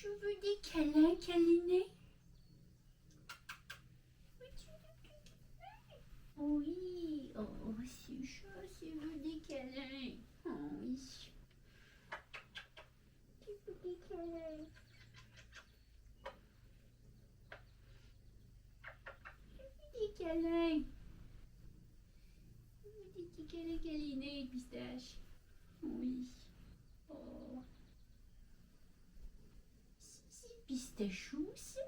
Je veux des câlins, câlinés. Oui, oh, c'est chaud, c'est veux des câlins. Oh, oui. Je veux des câlins. Des câlins. Des petits câlins câlinés, pistache. Oui. Oh. C'est pistachou, ça.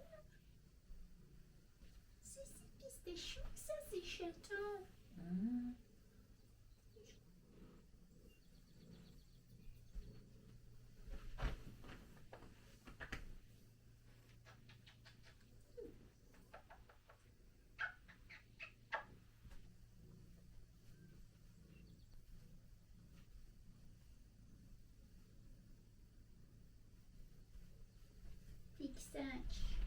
C'est pistachou, ça, c'est chaton. Hum. Pistache.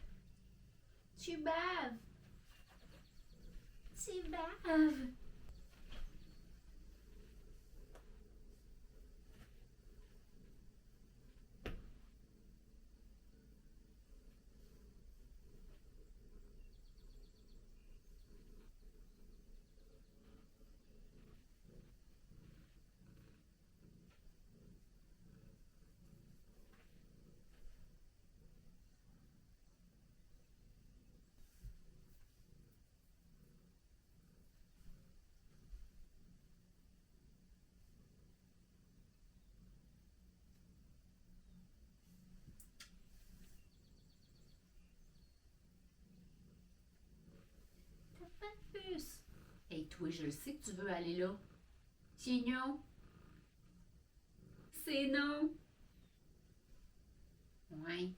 Tu baves. Tu baves. T'as pas de puce. Et toi, je le sais que tu veux aller là. C'est non. C'est non. Ouais.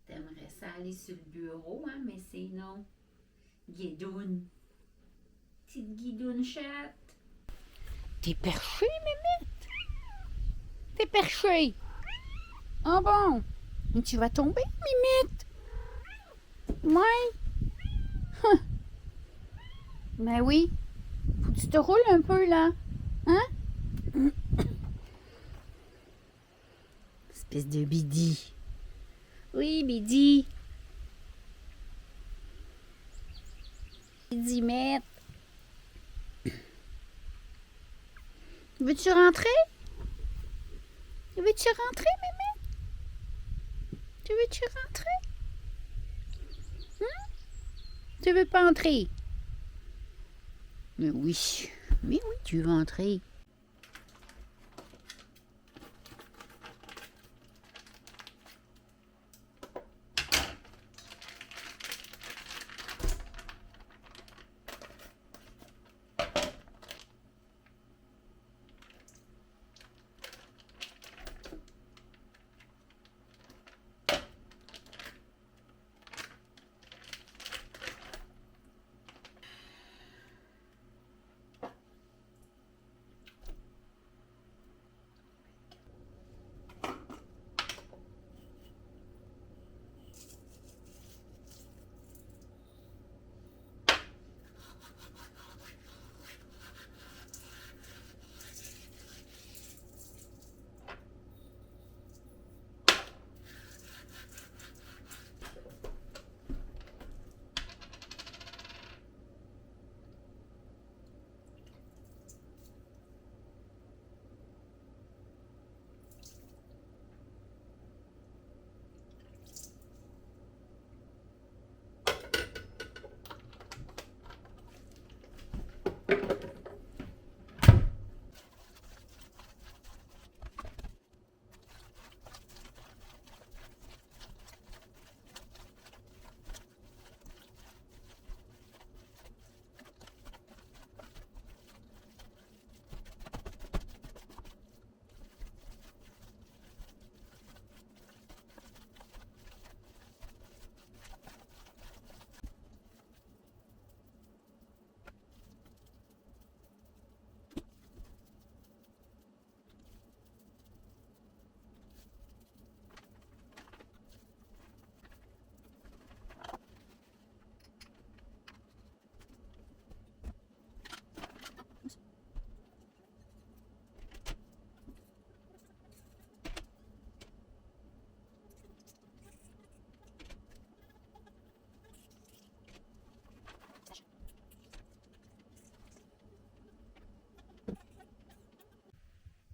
T'aimerais ça aller sur le bureau, hein, mais c'est non. Guidoune. Petite guidoune chatte. T'es perché, Mémette? T'es perché. Ah bon? Mais tu vas tomber, Mimette? Ouais. Ben oui. Faut que tu te roules un peu, là. Hein? Espèce de bidi. Oui, bidi. Bidi, Mette. Veux-tu rentrer? Veux-tu rentrer, Mémette? Tu veux-tu rentrer? Tu veux pas entrer? Mais oui. Oui, oui, tu veux entrer.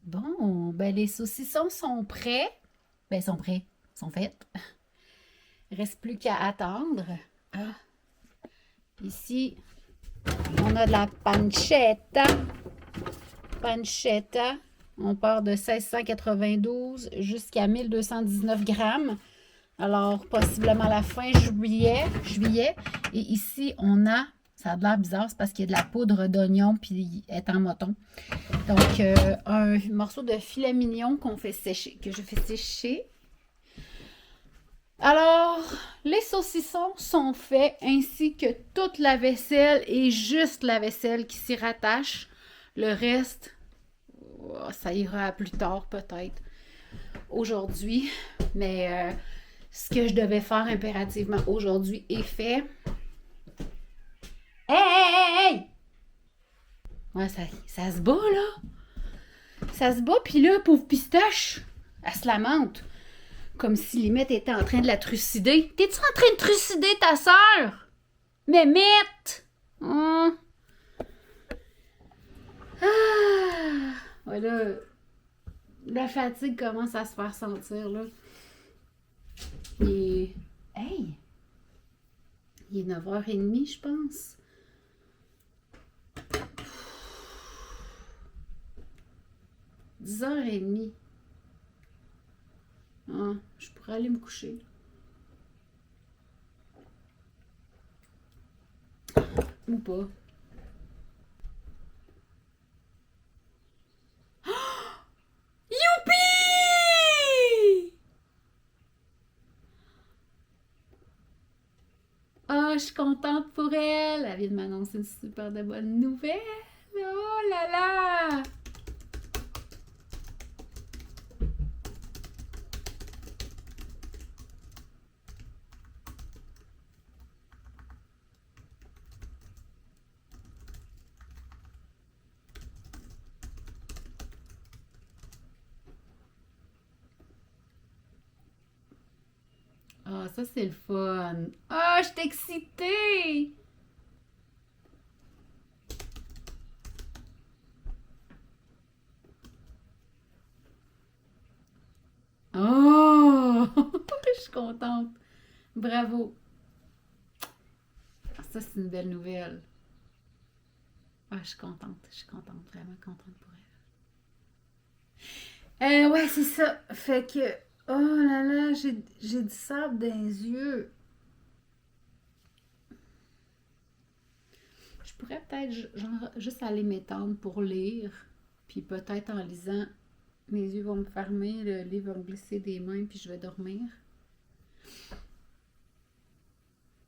Bon, ben les saucissons sont prêts. Ben, sont prêts, sont faits. Reste plus qu'à attendre. Ah, ici, on a de la pancetta. Pancetta. On part de 1692 jusqu'à 1219 grammes. Alors, possiblement la fin juillet. Et ici, on a, ça a l'air bizarre, c'est parce qu'il y a de la poudre d'oignon puis elle est en moton. Donc, un morceau de filet mignon qu'on fait sécher, que je fais sécher. Alors, les saucissons sont faits ainsi que toute la vaisselle et juste la vaisselle qui s'y rattache. Le reste, ça ira plus tard peut-être. Aujourd'hui, mais ce que je devais faire impérativement aujourd'hui est fait. Hey! Ouais, ça se bat, là. Ça se bat, puis là, pauvre pistache, elle se lamente. Comme si Limette était en train de la trucider. T'es-tu en train de trucider ta sœur? Mémette! Ah! Voilà. La fatigue commence à se faire sentir, là. Et... Hey! Il est 9h30, je pense. « 10h30. Ah, je pourrais aller me coucher. Ou pas. Youpi! Ah, je suis contente pour elle. Elle vient de m'annoncer une super de bonne nouvelle. Oh là là! Ah, ça c'est le fun. Ah, je suis excitée! Oh! Je suis contente. Bravo. Ah, ça, c'est une belle nouvelle. Ah, je suis contente. Je suis contente. Vraiment contente pour elle. Ouais, c'est ça. Fait que... Oh là là, j'ai du sable dans les yeux. Je pourrais peut-être genre, juste aller m'étendre pour lire. Puis peut-être en lisant, mes yeux vont me fermer, le livre va me glisser des mains, puis je vais dormir.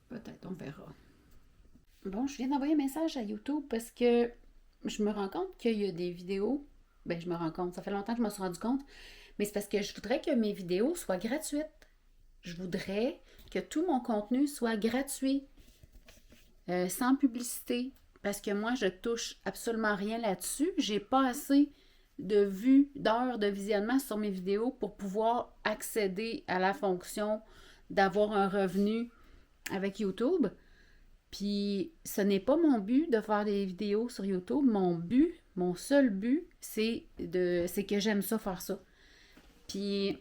Peut-être, on verra. Bon, je viens d'envoyer un message à YouTube parce que je me rends compte qu'il y a des vidéos. Ben, je me rends compte, ça fait longtemps que je me suis rendu compte, mais c'est parce que je voudrais que mes vidéos soient gratuites. Je voudrais que tout mon contenu soit gratuit, sans publicité, parce que moi, je touche absolument rien là-dessus. J'ai pas assez de vues, d'heures de visionnement sur mes vidéos pour pouvoir accéder à la fonction d'avoir un revenu avec YouTube. Puis, ce n'est pas mon but de faire des vidéos sur YouTube. Mon but, mon seul but, c'est que j'aime ça faire ça. Puis,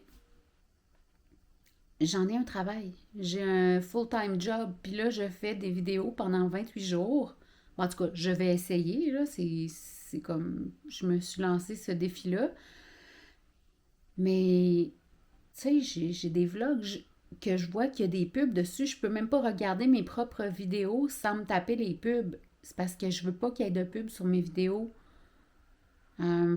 j'en ai un travail. J'ai un full-time job. Puis là, je fais des vidéos pendant 28 jours. Bon, en tout cas, je vais essayer. Là, c'est comme... Je me suis lancé ce défi-là. Mais, tu sais, j'ai des vlogs que je vois qu'il y a des pubs dessus. Je peux même pas regarder mes propres vidéos sans me taper les pubs. C'est parce que je veux pas qu'il y ait de pubs sur mes vidéos.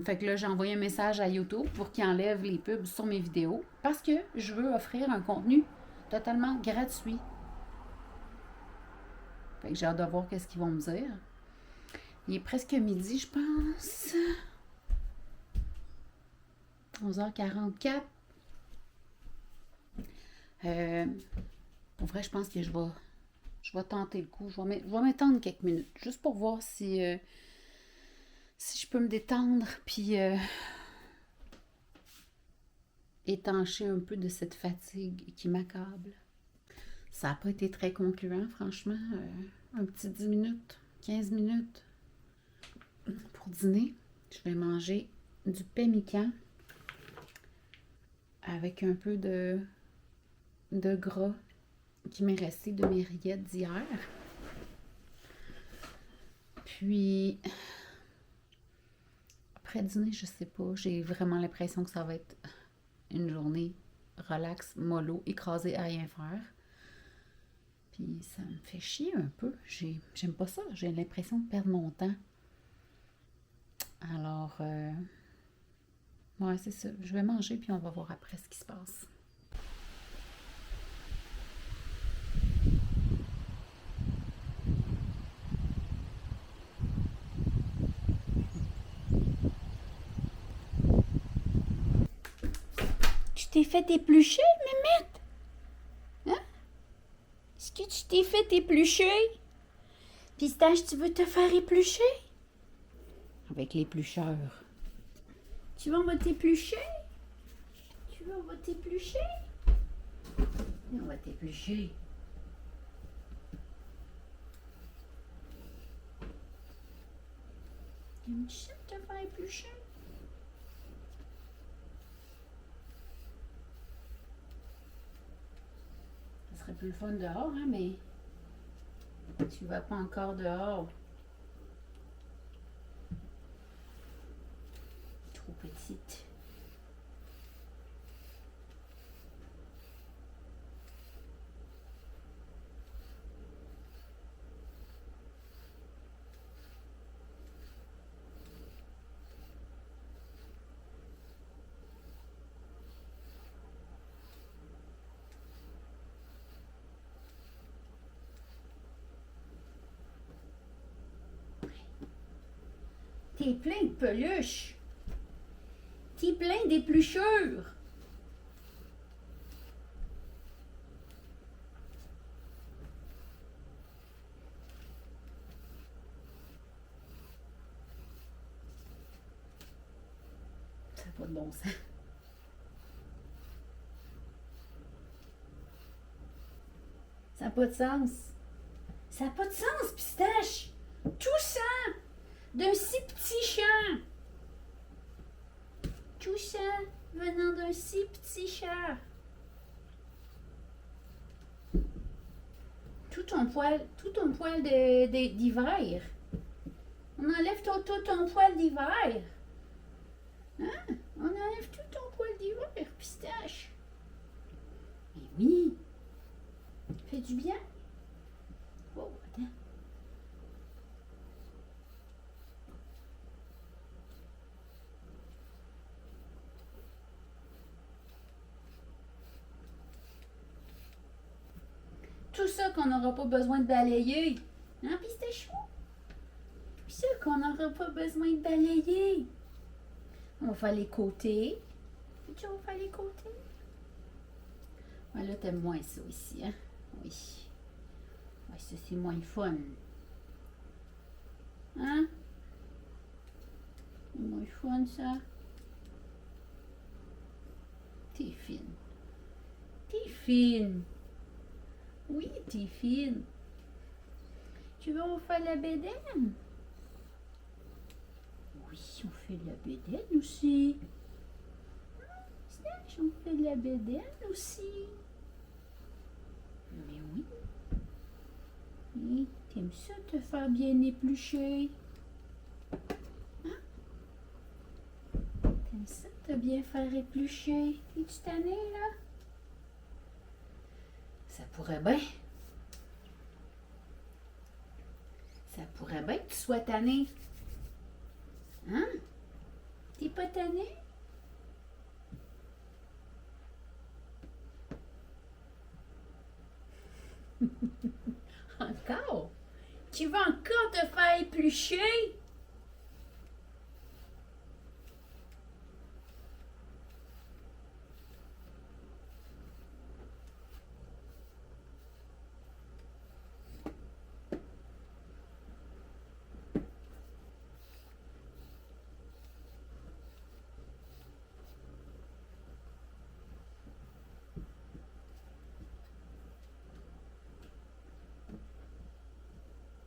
Fait que là, j'ai envoyé un message à YouTube pour qu'il enlève les pubs sur mes vidéos parce que je veux offrir un contenu totalement gratuit. Fait que j'ai hâte de voir qu'est-ce qu'ils vont me dire. Il est presque midi, je pense. 11h44. Pour vrai, je pense que je vais tenter le coup. Je vais m'étendre quelques minutes, juste pour voir si je peux me détendre, puis étancher un peu de cette fatigue qui m'accable. Ça n'a pas été très concluant, franchement. Un petit 10 minutes, 15 minutes pour dîner. Je vais manger du pemmican avec un peu de gras qui m'est resté de mes rillettes d'hier. Puis, après dîner, je sais pas, j'ai vraiment l'impression que ça va être une journée relax, mollo, écrasée à rien faire. Puis ça me fait chier un peu. J'aime pas ça. J'ai l'impression de perdre mon temps. Alors, ouais, c'est ça. Je vais manger puis on va voir après ce qui se passe. Tu t'es fait éplucher, Mémette? Hein? Est-ce que tu t'es fait éplucher? Pistache, tu veux te faire éplucher? Avec l'éplucheur. Tu veux, on va t'éplucher? Tu veux, on va t'éplucher? On va t'éplucher. Aimes-tu ça te faire éplucher? Ça serait plus le fun dehors, hein, mais tu vas pas encore dehors. Trop petite. T'es plein de peluches. T'es plein d'épluchures. Ça n'a pas de bon sens. Ça n'a pas de sens. Ça n'a pas de sens, Pistache. Tout ça d'un si petit champ. Tout ça venant d'un si petit champ. Tout ton poil d'hiver. On enlève tout ton poil d'hiver. Hein? On enlève tout ton poil d'hiver, Pistache. Mais oui. Fait du bien. Oh, attends. Tout ça qu'on n'aura pas besoin de balayer. Hein, Pistache? Tout ça qu'on n'aura pas besoin de balayer. On va faire les côtés. Tu vas faire les côtés? Ouais, là, t'aimes moins ça ici, hein? Oui. Ouais, ça, c'est moins fun. Hein? C'est moins fun, ça. T'es fine. T'es fine. Oui, t'es fine. Tu veux on fait la bédaine? Oui, on fait de la bédaine aussi. On fait de la bédaine aussi. Mais oui. Oui, t'aimes ça te faire bien éplucher? Hein? T'aimes ça te bien faire éplucher? Es-tu tanné, là? Ça pourrait bien. Ça pourrait bien que tu sois tanné. Hein? T'es pas tanné? Encore? Tu vas encore te faire éplucher?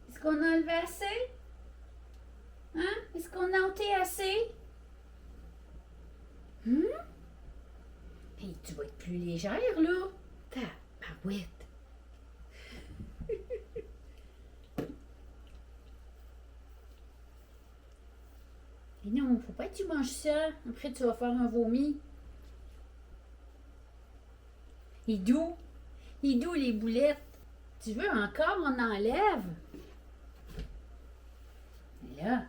Est-ce qu'on a enlevé assez? Hein? Est-ce qu'on a ôté assez? Hey, tu vas être plus légère, là. Tabarouette. Et non, faut pas que tu manges ça. Après, tu vas faire un vomi. Et d'où? Et d'où les boulettes? Tu veux encore, on enlève? Là.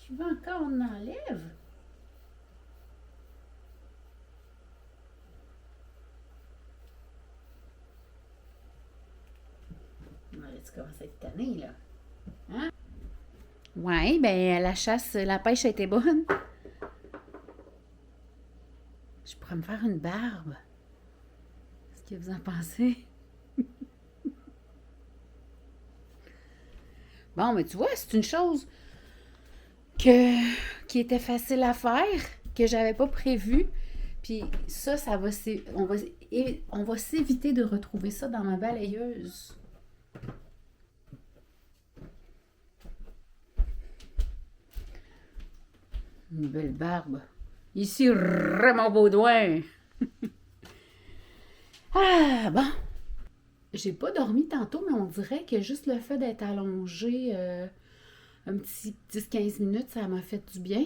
Tu veux encore, on enlève? Tu commences à être tanné, là. Hein? Ouais, ben la chasse, la pêche a été bonne. Je pourrais me faire une barbe. Qu'est-ce que vous en pensez? Bon, mais tu vois, c'est une chose qui était facile à faire, que j'avais pas prévu. Puis ça va on va s'éviter de retrouver ça dans ma balayeuse. Une belle barbe. Ici, Raymond Baudouin. Ah, bon. J'ai pas dormi tantôt, mais on dirait que juste le fait d'être allongée un petit 10-15 minutes, ça m'a fait du bien.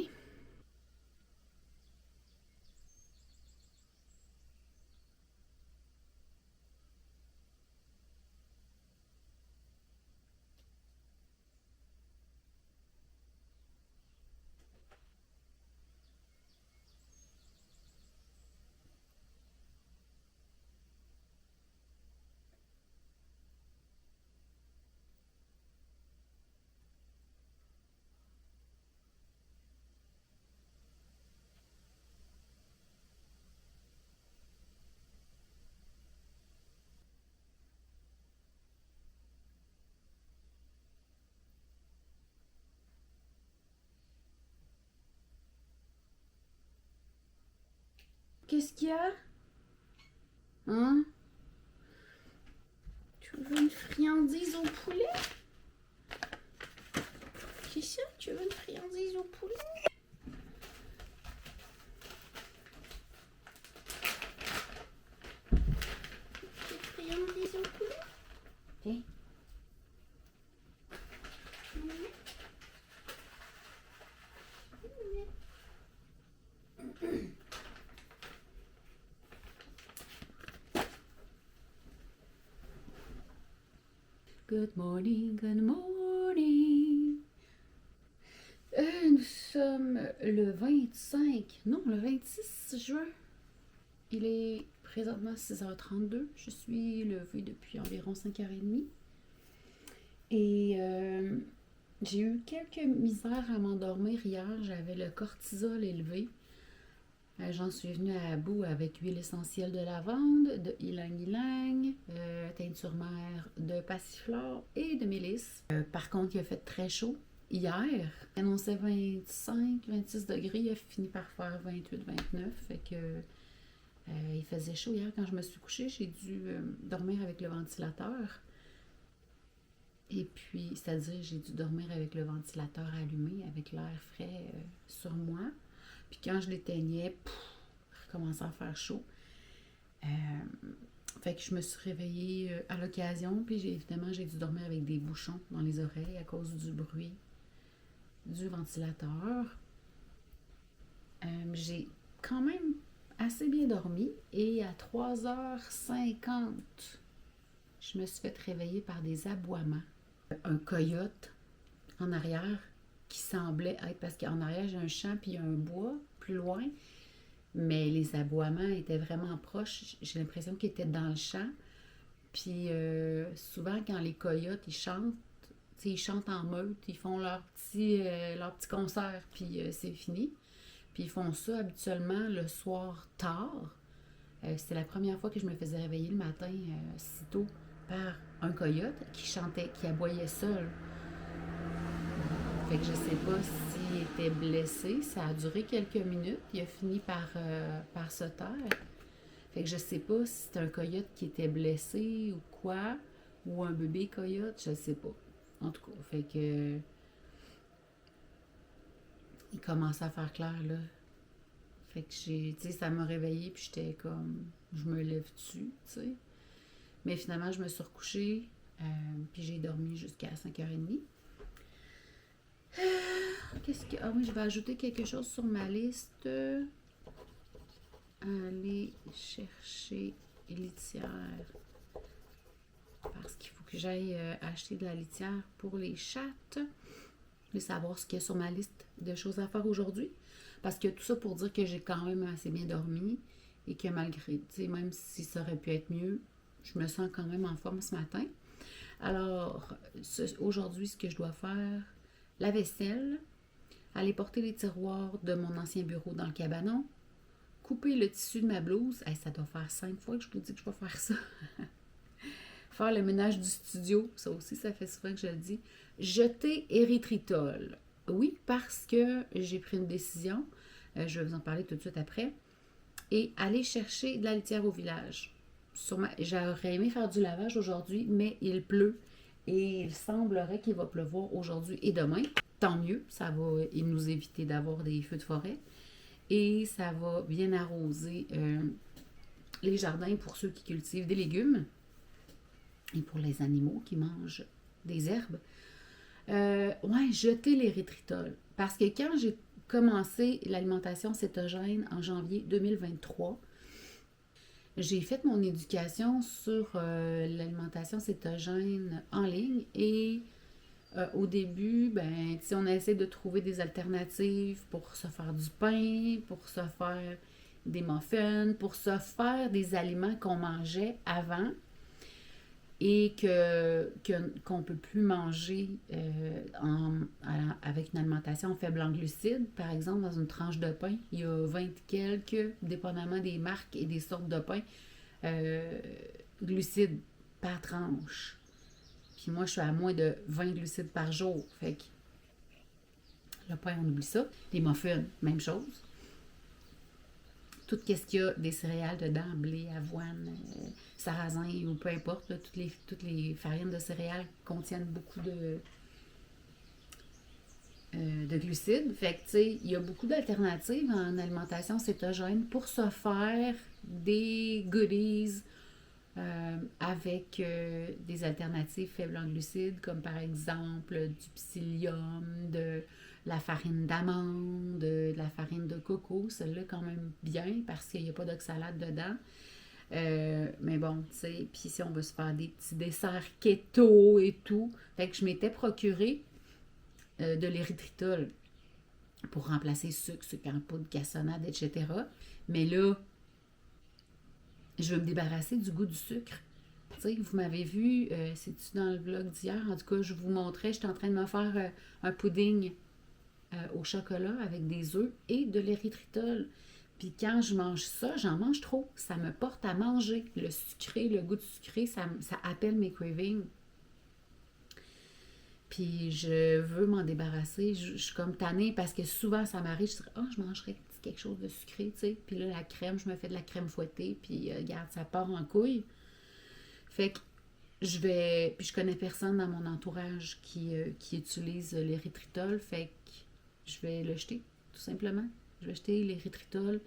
Qu'est-ce qu'il y a? Hein? Tu veux une friandise au poulet? Qu'est-ce que tu veux une friandise au poulet? Une friandise au poulet? Viens. Good morning, good morning. Nous sommes le 25, non, le 26 juin. Il est présentement 6h32. Je suis levée depuis environ 5h30. Et j'ai eu quelques misères à m'endormir hier. J'avais le cortisol élevé. J'en suis venue à bout avec huile essentielle de lavande, de ylang-ylang, teinture mère de passiflore et de mélisse. Par contre, il a fait très chaud hier. Il annonçait 25-26 degrés. Il a fini par faire 28-29. Fait que il faisait chaud hier quand je me suis couchée. J'ai dû dormir avec le ventilateur. Et puis, c'est-à-dire, j'ai dû dormir avec le ventilateur allumé, avec l'air frais sur moi. Puis quand je l'éteignais, il recommençait à faire chaud. Fait que je me suis réveillée à l'occasion, puis évidemment, j'ai dû dormir avec des bouchons dans les oreilles à cause du bruit du ventilateur. J'ai quand même assez bien dormi, et à 3h50, je me suis fait réveiller par des aboiements. Un coyote en arrière qui semblait être, parce qu'en arrière j'ai un champ puis un bois plus loin, mais les aboiements étaient vraiment proches. J'ai l'impression qu'ils étaient dans le champ. Puis souvent quand les coyotes ils chantent en meute, ils font leur petit concert, puis c'est fini. Puis ils font ça habituellement le soir tard. C'était la première fois que je me faisais réveiller le matin si tôt par un coyote qui chantait, qui aboyait seul. Fait que je sais pas s'il était blessé. Ça a duré quelques minutes. Il a fini par se taire. Fait que je sais pas si c'est un coyote qui était blessé ou quoi, ou un bébé coyote, je sais pas. En tout cas, fait que il commençait à faire clair là. Fait que ça m'a réveillée puis j'étais comme, je me lève dessus, tu sais. Mais finalement, je me suis recouchée, puis j'ai dormi jusqu'à 5h30. Qu'est-ce que. Ah oui, je vais ajouter quelque chose sur ma liste. Aller chercher litière. Parce qu'il faut que j'aille acheter de la litière pour les chattes. Et savoir ce qu'il y a sur ma liste de choses à faire aujourd'hui. Parce que tout ça pour dire que j'ai quand même assez bien dormi. Et que malgré, tu sais, même si ça aurait pu être mieux, je me sens quand même en forme ce matin. Alors, aujourd'hui, ce que je dois faire, la vaisselle, aller porter les tiroirs de mon ancien bureau dans le cabanon, couper le tissu de ma blouse. Hey, ça doit faire 5 fois que je vous dis que je vais faire ça. Faire le ménage du studio, ça aussi, ça fait souvent que je le dis. Jeter érythritol. Oui, parce que j'ai pris une décision. Je vais vous en parler tout de suite après. Et aller chercher de la litière au village. J'aurais aimé faire du lavage aujourd'hui, mais il pleut. Et il semblerait qu'il va pleuvoir aujourd'hui et demain. Tant mieux, ça va nous éviter d'avoir des feux de forêt. Et ça va bien arroser les jardins pour ceux qui cultivent des légumes et pour les animaux qui mangent des herbes. Ouais, jeter l'érythritol. Parce que quand j'ai commencé l'alimentation cétogène en janvier 2023, j'ai fait mon éducation sur l'alimentation cétogène en ligne et au début, ben, on a essayé de trouver des alternatives pour se faire du pain, pour se faire des muffins, pour se faire des aliments qu'on mangeait avant et qu'on ne peut plus manger avec une alimentation faible en glucides. Par exemple, dans une tranche de pain, il y a 20 quelques, dépendamment des marques et des sortes de pain, glucides par tranche. Puis moi, je suis à moins de 20 glucides par jour. Fait que le pain, on oublie ça. Les muffins, même chose. Tout ce qu'il y a des céréales dedans, blé, avoine, sarrasin ou peu importe, là, toutes les farines de céréales contiennent beaucoup de glucides. Fait que, tu sais, il y a beaucoup d'alternatives en alimentation cétogène pour se faire des goodies avec des alternatives faibles en glucides, comme par exemple du psyllium, de la farine d'amande, de la farine de coco. Celle-là, quand même bien, parce qu'il n'y a pas d'oxalate dedans. Mais bon, tu sais, puis si on veut se faire des petits desserts keto et tout, fait que je m'étais procuré de l'érythritol pour remplacer sucre en poudre, cassonade, etc. Mais là, je veux me débarrasser du goût du sucre. Tu sais, vous m'avez vu, c'est-tu dans le vlog d'hier? En tout cas, je vous montrais, j'étais en train de me faire un pudding au chocolat avec des œufs et de l'érythritol. Puis quand je mange ça, j'en mange trop. Ça me porte à manger. Le sucré, le goût de sucré, ça appelle mes cravings. Puis je veux m'en débarrasser. Je suis comme tannée parce que souvent ça m'arrive, je dirais, je mangerais quelque chose de sucré, tu sais. Puis là, la crème, je me fais de la crème fouettée, puis regarde, ça part en couille. Fait que puis je connais personne dans mon entourage qui utilise l'érythritol, fait que je vais le jeter, tout simplement. Je vais jeter l'érythritol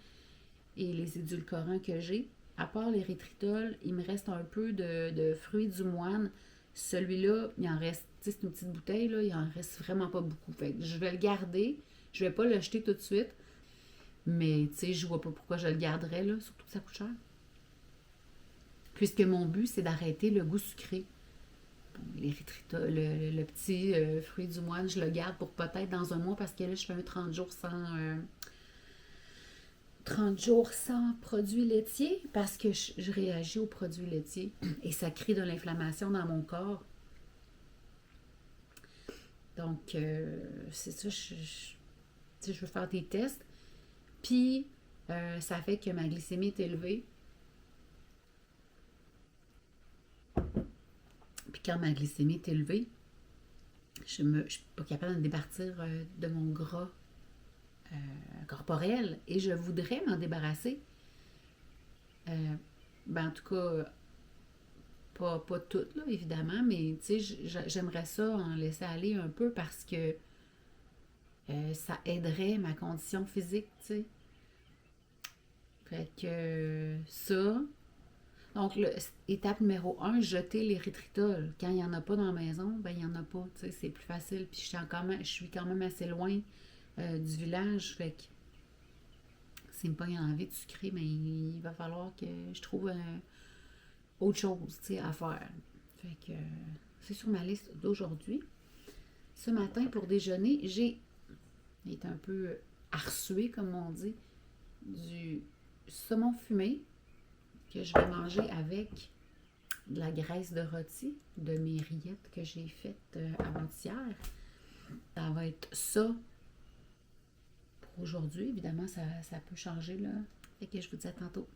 et les édulcorants que j'ai. À part l'érythritol, il me reste un peu de fruits du moine. Celui-là, il en reste, tu sais, c'est une petite bouteille, là, il en reste vraiment pas beaucoup. Fait que je vais le garder, je vais pas le jeter tout de suite, mais tu sais, je vois pas pourquoi je le garderais, là, surtout que ça coûte cher. Puisque mon but, c'est d'arrêter le goût sucré. L'érythritol, le petit fruit du moine, je le garde pour peut-être dans un mois parce que là, je fais un 30 jours sans 30 jours sans produits laitiers parce que je réagis aux produits laitiers et ça crée de l'inflammation dans mon corps. Donc, c'est ça, je veux faire des tests. Puis, ça fait que ma glycémie est élevée. Puis quand ma glycémie est élevée, je ne suis pas capable de me départir de mon gras corporel et je voudrais m'en débarrasser. Ben, en tout cas, pas toutes, là, évidemment, mais tu sais, j'aimerais ça en laisser aller un peu parce que ça aiderait ma condition physique, tu sais. Fait que ça. Donc, étape numéro un, jeter l'érythritol. Quand il n'y en a pas dans la maison, ben il n'y en a pas, tu sais, c'est plus facile. Puis je suis quand même assez loin du village, fait que s'il me pogne envie de sucrer, mais il va falloir que je trouve autre chose, tu sais, à faire. Fait que c'est sur ma liste d'aujourd'hui. Ce matin, pour déjeuner, j'ai été un peu harsuée, comme on dit, du saumon fumé que je vais manger avec de la graisse de rôti de mes rillettes que j'ai faites avant-hier. Ça va être ça pour aujourd'hui. Évidemment, ça peut changer, là. Fait que je vous dis à tantôt.